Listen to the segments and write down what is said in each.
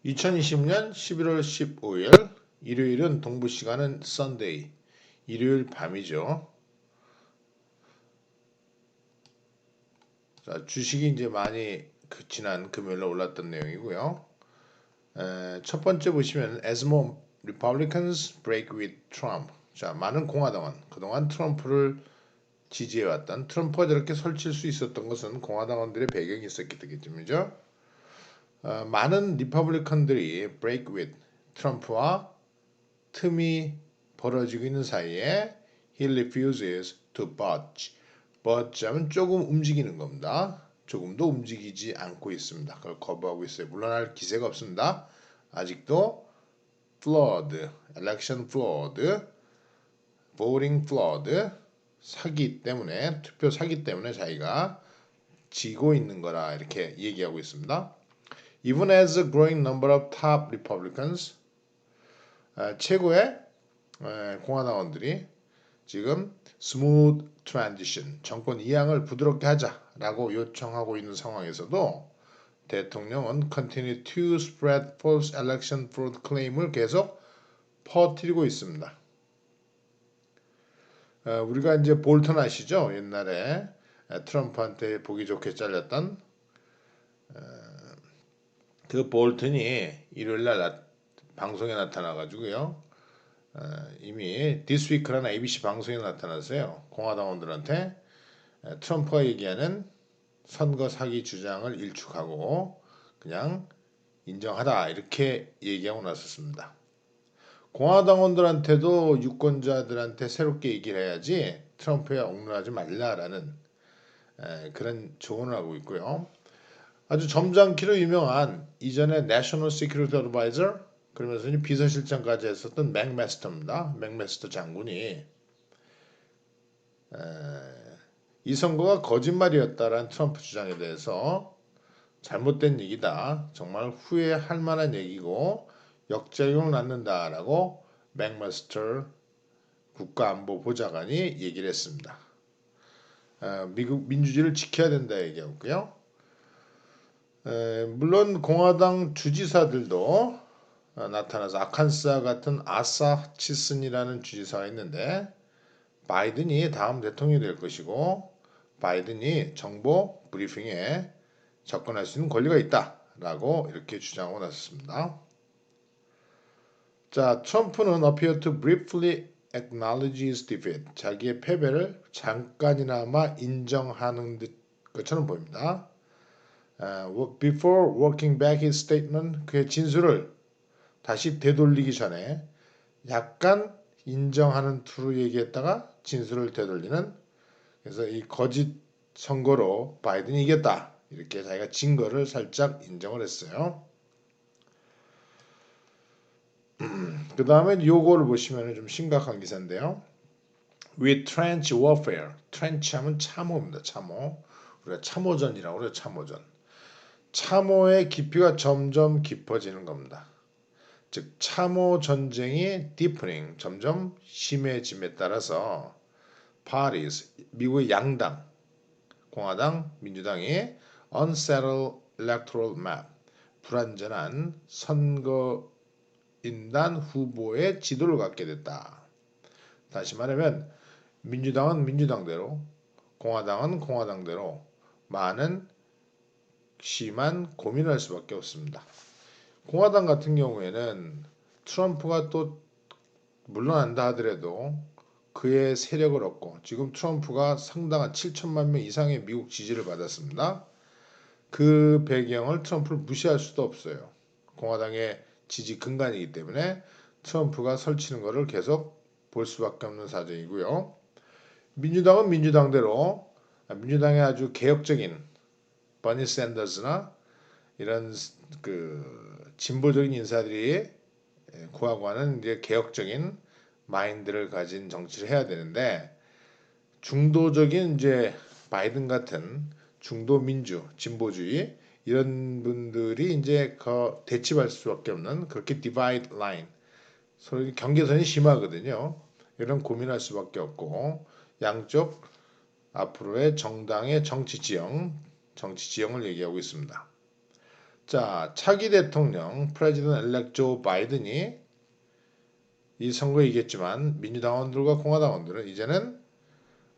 2020년 11월 15일 일요일은 동부 시간은 썬데이, 일요일 밤이죠. 자, 주식이 이제 많이 지난 금요일에 올랐던 내용이고요. 첫 번째 보시면 as more Republicans break with Trump. 자, 많은 공화당원 그동안 트럼프를 지지해왔던 트럼프가 저렇게 설칠 수 있었던 것은 공화당원들의 배경이 있었기 때문이죠. 많은 리퍼블리컨들이 break with 트럼프와 틈이 벌어지고 있는 사이에 he refuses to budge. budge 하면 조금 움직이는 겁니다. 조금도 움직이지 않고 있습니다. 그걸 거부하고 있어요. 물러날 기세가 없습니다. 아직도 flawed, election flawed, voting flawed, 사기 때문에 투표 사기 때문에 자기가 지고 있는 거라 이렇게 얘기하고 있습니다. Even as a growing number of top Republicans 최고의 공화당원들이 지금 스무드 트랜지션 정권 이양을 부드럽게 하자라고 요청하고 있는 상황에서도 대통령은 continue to spread false election fraud claim을 계속 퍼뜨리고 있습니다. 우리가 이제 볼턴 아시죠? 옛날에 트럼프한테 보기 좋게 잘렸던 그 볼턴이 일요일날 방송에 나타나가지고요. 이미 This Week라는 ABC 방송에 나타났어요. 공화당원들한테 트럼프가 얘기하는 선거 사기 주장을 일축하고 그냥 인정하다 이렇게 얘기하고 나섰습니다. 공화당원들한테도 유권자들한테 새롭게 얘기를 해야지 트럼프에 옥죄하지 말라라는 그런 조언을 하고 있고요. 아주 점잖기로 유명한 이전에 National Security Advisor 그러면서 비서실장까지 했었던 맥메스터입니다. 맥메스터 장군이 이 선거가 거짓말이었다라는 트럼프 주장에 대해서 잘못된 얘기다. 정말 후회할 만한 얘기고 역작용 낳는다라고 맥메스터 국가안보보좌관이 얘기를 했습니다. 미국 민주주의를 지켜야 된다 얘기하고요. 물론 공화당 주지사들도 나타나서 아칸사 같은 아사 치슨이라는 주지사가 있는데 바이든이 다음 대통령이 될 것이고 바이든이 정보 브리핑에 접근할 수 있는 권리가 있다라고 이렇게 주장하고 나섰습니다. 자, 트럼프는 appear to briefly acknowledge his defeat. 자기의 패배를 잠깐이나마 인정하는 것처럼 보입니다. Before working back his statement, 그의 진술을 다시 되돌리기 전에 약간 인정하는 투로 얘기했다가 진술을 되돌리는 그래서 이 거짓 선거로 바이든이 이겼다 이렇게 자기가 진 거를 살짝 인정을 했어요. 그 다음에 요거를 보시면 좀 심각한 기사인데요. With trench warfare, trench 하면 참호입니다. 참호. 우리가 참호전이라고 그래요. 참호전. 참호의 깊이가 점점 깊어지는 겁니다. 즉 참호 전쟁이 deepening 점점 심해짐에 따라서 parties 미국의 양당 공화당 민주당이 unsettled electoral map 불완전한 선거인단 후보의 지도를 갖게 됐다. 다시 말하면 민주당은 민주당대로 공화당은 공화당대로 많은 심한 고민을 할 수밖에 없습니다. 공화당 같은 경우에는 트럼프가 또 물러난다 하더라도 그의 세력을 얻고 지금 트럼프가 상당한 7천만 명 이상의 미국 지지를 받았습니다. 그 배경을 트럼프를 무시할 수도 없어요. 공화당의 지지 근간이기 때문에 트럼프가 설치는 것을 계속 볼 수밖에 없는 사정이고요. 민주당은 민주당대로 민주당의 아주 개혁적인 버니 샌더스나 이런 그 진보적인 인사들이 구하고 하는 이제 개혁적인 마인드를 가진 정치를 해야 되는데 중도적인 이제 바이든 같은 중도 민주 진보주의 이런 분들이 이제 대치할 수밖에 없는 그렇게 디바이드 라인 서로 경계선이 심하거든요. 이런 고민할 수밖에 없고 양쪽 앞으로의 정당의 정치 지형을 얘기하고 있습니다. 자, 차기 대통령 프레지던트 엘렉트 조 바이든이 이 선거에 이겼지만 민주당원들과 공화당원들은 이제는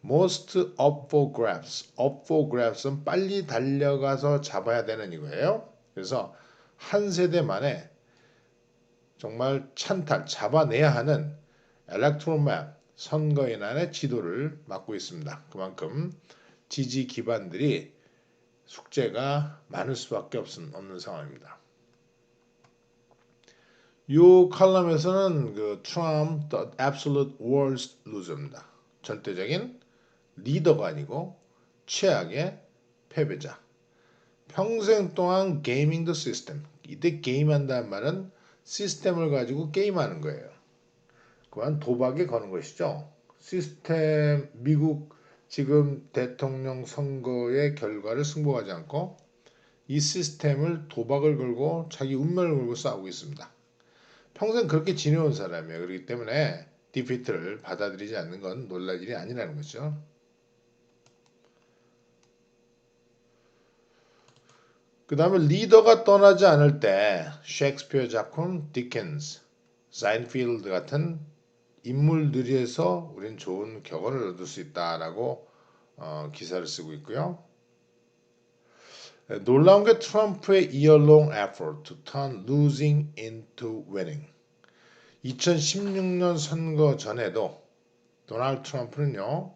most up for grabs. up for grabs은 빨리 달려가서 잡아야 되는 이거예요. 그래서 한 세대 만에 정말 찬탈, 잡아내야 하는 엘렉트로 맵, 선거인안의 지도를 맡고 있습니다. 그만큼 지지 기반들이 숙제가 많을 수밖에 없는 상황입니다. 이 칼럼에서는 그 Trump, the absolute worst loser입니다. 절대적인 리더가 아니고 최악의 패배자. 평생 동안 게이밍 더 시스템. 이때 게임한다는 말은 시스템을 가지고 게임하는 거예요. 그건 도박에 거는 것이죠. 시스템, 미국 지금 대통령 선거의 결과를 승복하지 않고 이 시스템을 도박을 걸고 자기 운명을 걸고 싸우고 있습니다. 평생 그렇게 지내온 사람이에요. 그렇기 때문에 디피트를 받아들이지 않는 건 놀랄 일이 아니라는 거죠. 그 다음에 리더가 떠나지 않을 때 셰익스피어 작품, 디켄스, 사인필드 같은 인물들에서 우린 좋은 격언을 얻을 수 있다라고 기사를 쓰고 있고요. 놀라운 게 트럼프의 year-long effort to turn losing into winning. 2016년 선거 전에도 도널드 트럼프는요,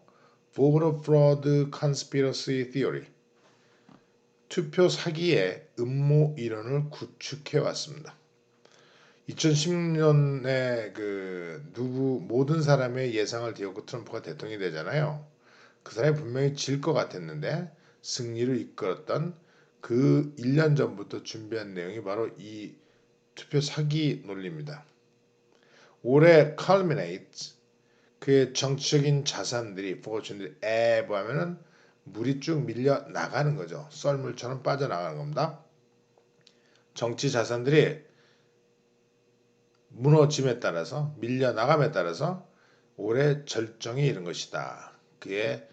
voter fraud conspiracy theory, 투표 사기의 음모 이론을 구축해 왔습니다. 2016년에 모든 사람의 예상을 뒤엎고 트럼프가 대통령이 되잖아요. 그 사람이 분명히 질 것 같았는데 승리를 이끌었던 그 1년 전부터 준비한 내용이 바로 이 투표 사기 논리입니다. 올해 culminates 그의 정치적인 자산들이 fortune들이 하면은 물이 쭉 밀려 나가는 거죠. 썰물처럼 빠져나가는 겁니다. 정치 자산들이 무너짐에 따라서 밀려나감에 따라서 올해 절정에 이른 것이다. 그의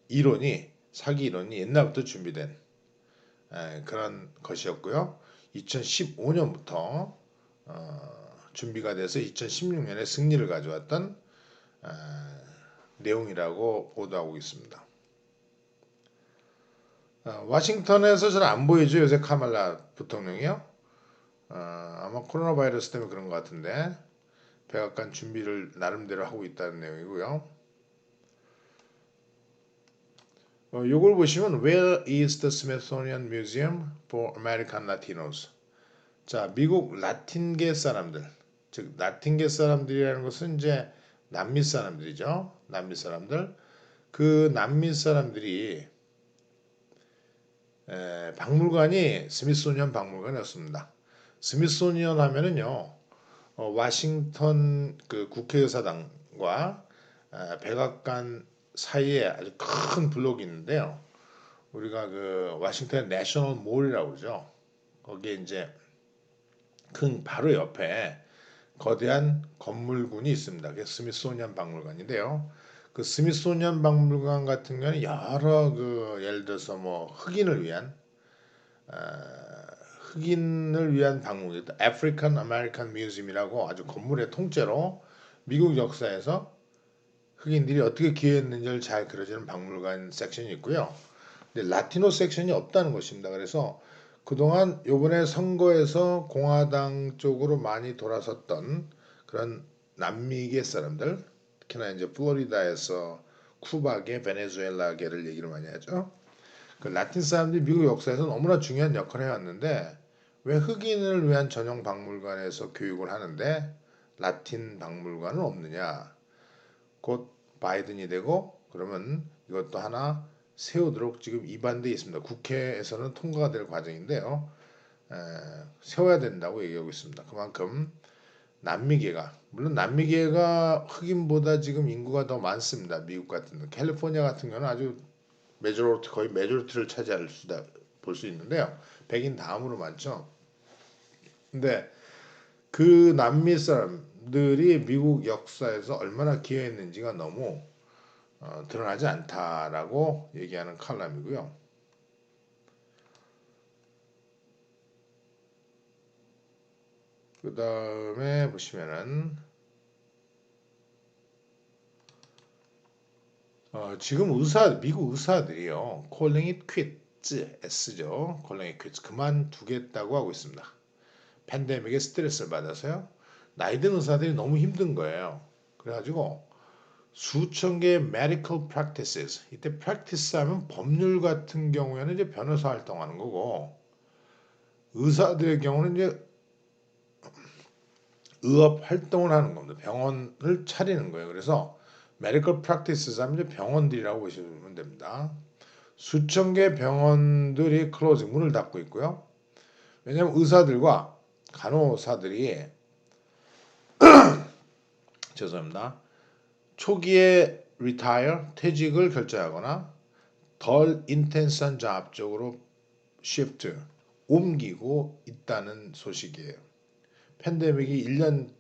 이론이 사기 이론이 옛날부터 준비된 그런 것이었고요. 2015년부터 준비가 돼서 2016년에 승리를 가져왔던 내용이라고 보도하고 있습니다. 워싱턴에서 잘 안 보이죠. 요새 카말라 부통령이요. 아마 코로나 바이러스 때문에 그런 것 같은데 백악관 준비를 나름대로 하고 있다는 내용이고요. 요걸 보시면 Where is the Smithsonian Museum for American Latinos? 자, 미국 라틴계 사람들, 즉 라틴계 사람들이라는 것은 이제 남미 사람들이죠. 남미 사람들. 그 남미 사람들이 박물관이 스미소니언 박물관이었습니다. 스미소니언 하면은요, 워싱턴 그 국회의사당과 백악관 사이에 아주 큰 블록이 있는데요. 우리가 그 워싱턴 내셔널 몰이라고 그러죠. 거기에 이제 큰 바로 옆에 거대한 건물군이 있습니다. 그게 스미소니언 박물관인데요. 그 스미소니언 박물관 같은 경우는 여러 예를 들어서 뭐 흑인을 위한 박물관, 아프리칸 아메리칸 뮤지엄이라고 아주 건물의 통째로 미국 역사에서 흑인들이 어떻게 기여했는지를 잘 그려주는 박물관 섹션이 있고요. 근데 라티노 섹션이 없다는 것입니다. 그래서 그동안 요번에 선거에서 공화당 쪽으로 많이 돌아섰던 그런 남미계 사람들, 특히나 이제 플로리다에서 쿠바계, 베네수엘라계를 얘기를 많이 하죠. 그 라틴 사람들이 미국 역사에서 너무나 중요한 역할을 해왔는데 왜 흑인을 위한 전용 박물관에서 교육을 하는데 라틴 박물관은 없느냐? 곧 바이든이 되고 그러면 이것도 하나 세우도록 지금 입안돼 있습니다. 국회에서는 통과가 될 과정인데요. 세워야 된다고 얘기하고 있습니다. 그만큼 남미계가 물론 남미계가 흑인보다 지금 인구가 더 많습니다. 미국 같은 데 캘리포니아 같은 경우는 아주 메조리티 거의 메조리티를 차지할 수다 볼 수 있는데요. 백인 다음으로 많죠. 근데 그 남미 사람들이 미국 역사에서 얼마나 기여했는지가 너무 드러나지 않다라고 얘기하는 칼럼이고요. 그 다음에 보시면은 지금 미국 의사들이요, calling it quits, S죠. calling it quits, 그만두겠다고 하고 있습니다. 팬데믹에 스트레스를 받아서요. 나이 든 의사들이 너무 힘든 거예요. 그래가지고 수천 개의 medical practices, 이때 practice 하면 법률 같은 경우에는 이제 변호사 활동하는 거고, 의사들의 경우는 이제 의업 활동을 하는 겁니다. 병원을 차리는 거예요. 그래서 medical practices 하면 이제 병원들이라고 보시면 됩니다. 수천 개 병원들이 클로징, 문을 닫고 있고요. 왜냐하면 의사들과 간호사들이 죄송합니다. 초기에 retire, 퇴직을 결정하거나 덜 인텐스한 잡 쪽으로 shift, 옮기고 있다는 소식이에요. 팬데믹이 1년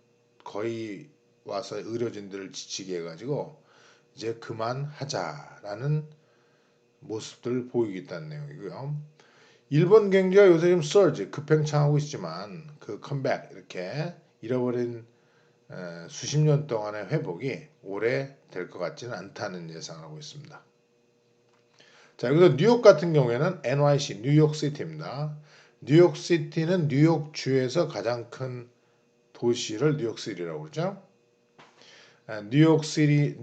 거의 와서 의료진들을 지치게 해가지고 이제 그만하자라는 모습들을 보이고 있다는 내용이고요. 일본 경제가 요새 좀 surge, 급행창하고 있지만 그 컴백, 이렇게 잃어버린 수십 년 동안의 회복이 오래 될 것 같지는 않다는 예상을 하고 있습니다. 자, 여기서 뉴욕 같은 경우에는 NYC, 뉴욕시티입니다. 뉴욕시티는 뉴욕주에서 가장 큰 도시를 뉴욕시티라고 그러죠.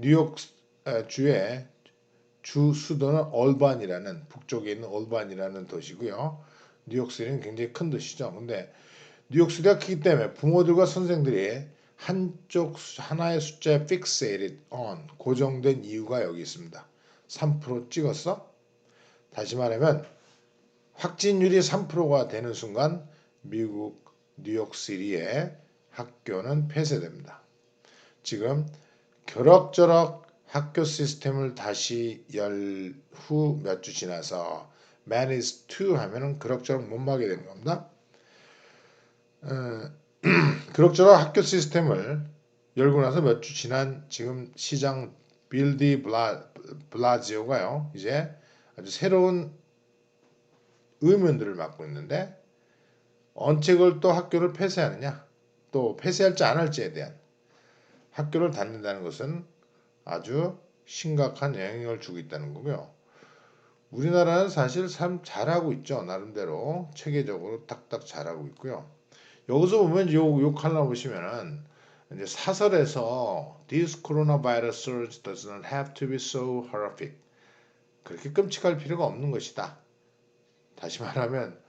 뉴욕주의 주 수도는 올반이라는, 북쪽에 있는 올반이라는 도시고요. 뉴욕시티는 굉장히 큰 도시죠. 근데 뉴욕시티가 크기 때문에 부모들과 선생들이 하나의 숫자에 fixated on, 고정된 이유가 여기 있습니다. 3% 찍었어? 다시 말하면 확진율이 3%가 되는 순간 미국 뉴욕시티의 학교는 폐쇄됩니다. 지금 그럭저럭 학교 시스템을 다시 열 후 몇 주 지나서 man is 2 하면은 그럭저럭 못 막게 된 겁니다. 그럭저럭 학교 시스템을 열고 나서 몇 주 지난 지금 시장 빌디 블라지오가요, 이제 아주 새로운 의문들을 맡고 있는데, 언제 그걸 또 학교를 폐쇄하느냐, 또 폐쇄할지 안 할지에 대한, 학교를 닫는다는 것은 아주 심각한 영향을 주고 있다는 거고요. 우리나라는 사실 참 잘하고 있죠. 나름대로 체계적으로 딱딱 잘하고 있고요. 여기서 보면 요 칼럼 보시면은 이제 사설에서 This coronavirus surge does not have to be so horrific. 그렇게 끔찍할 필요가 없는 것이다. 다시 말하면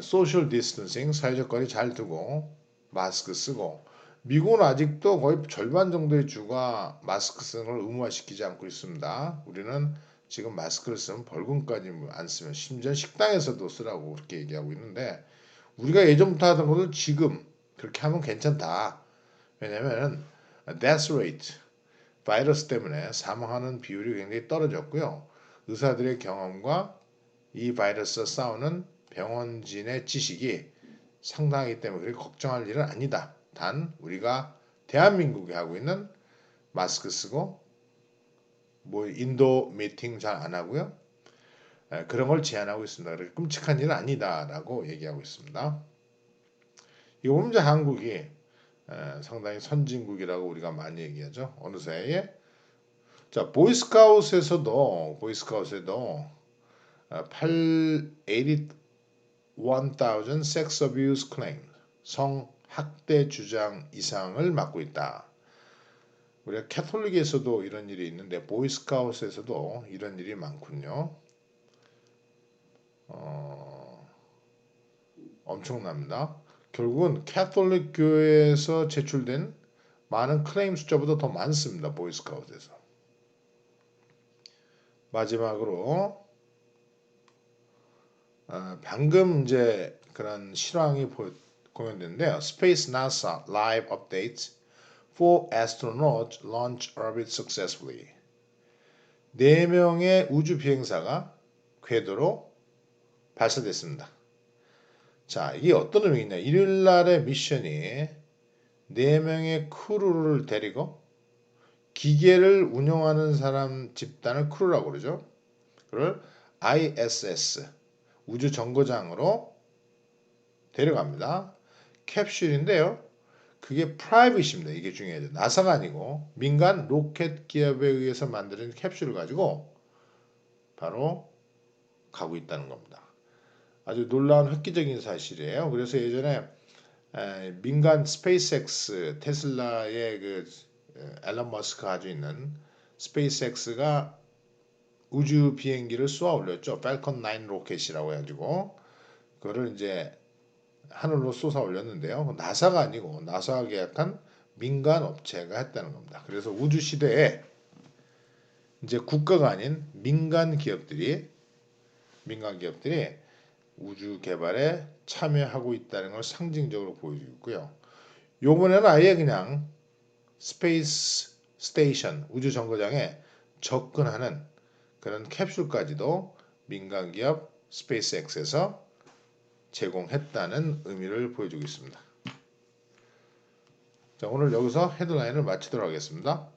소셜 디스턴싱, 사회적 거리 잘 두고 마스크 쓰고, 미국은 아직도 거의 절반 정도의 주가 마스크 쓰는 걸 의무화시키지 않고 있습니다. 우리는 지금 마스크를 쓰면 벌금까지 안 쓰면 심지어 식당에서도 쓰라고 그렇게 얘기하고 있는데, 우리가 예전부터 하던 것을 지금 그렇게 하면 괜찮다. 왜냐하면 death rate, 바이러스 때문에 사망하는 비율이 굉장히 떨어졌고요. 의사들의 경험과 이 바이러스와 싸우는 병원진의 지식이 상당하기 때문에 그렇게 걱정할 일은 아니다. 단 우리가 대한민국이 하고 있는 마스크 쓰고 뭐 인도 미팅 잘 안 하고요. 그런 걸 제한하고 있습니다. 그렇게 끔찍한 일은 아니다라고 얘기하고 있습니다. 이거 보면 이제 한국이 상당히 선진국이라고 우리가 많이 얘기하죠. 어느새에 자 보이스카웃에도 81,000 sex abuse claims, 성학대 주장 이상을 맡고 있다. 우리가 캐톨릭에서도 이런 일이 있는데 보이스카웃에서도 이런 일이 많군요. 엄청납니다. 결국은 캐톨릭 교회에서 제출된 많은 클레임 숫자보다 더 많습니다. 보이스카웃에서. 마지막으로 방금 이제 그런 실황이 공연됐는데요. Space NASA Live Updates. 4 astronauts launch orbit successfully. 4명의 우주 비행사가 궤도로 발사됐습니다. 자, 이게 어떤 의미냐? 일요일 날의 미션이 4명의 크루를 데리고 기계를 운영하는 사람 집단을 크루라고 그러죠. 그걸 ISS, 우주 정거장으로 데려갑니다. 캡슐인데요. 그게 프라이빗입니다. 이게 중요해요. 나사가 아니고 민간 로켓 기업에 의해서 만드는 캡슐을 가지고 바로 가고 있다는 겁니다. 아주 놀라운 획기적인 사실이에요. 그래서 예전에 민간 스페이스X 테슬라의 그 앨런 머스크가 가지고 있는 스페이스X가 우주 비행기를 쏘아 올렸죠. 팔컨 9 로켓이라고 해가지고 그거를 이제 하늘로 쏘아 올렸는데요. 나사가 아니고 나사가 계약한 민간 업체가 했다는 겁니다. 그래서 우주 시대에 이제 국가가 아닌 민간 기업들이 우주 개발에 참여하고 있다는 걸 상징적으로 보여주고 있고요. 요번에는 아예 그냥 스페이스 스테이션 우주 정거장에 접근하는 그런 캡슐까지도 민간 기업 스페이스X에서 제공했다는 의미를 보여주고 있습니다. 자, 오늘 여기서 헤드라인을 마치도록 하겠습니다.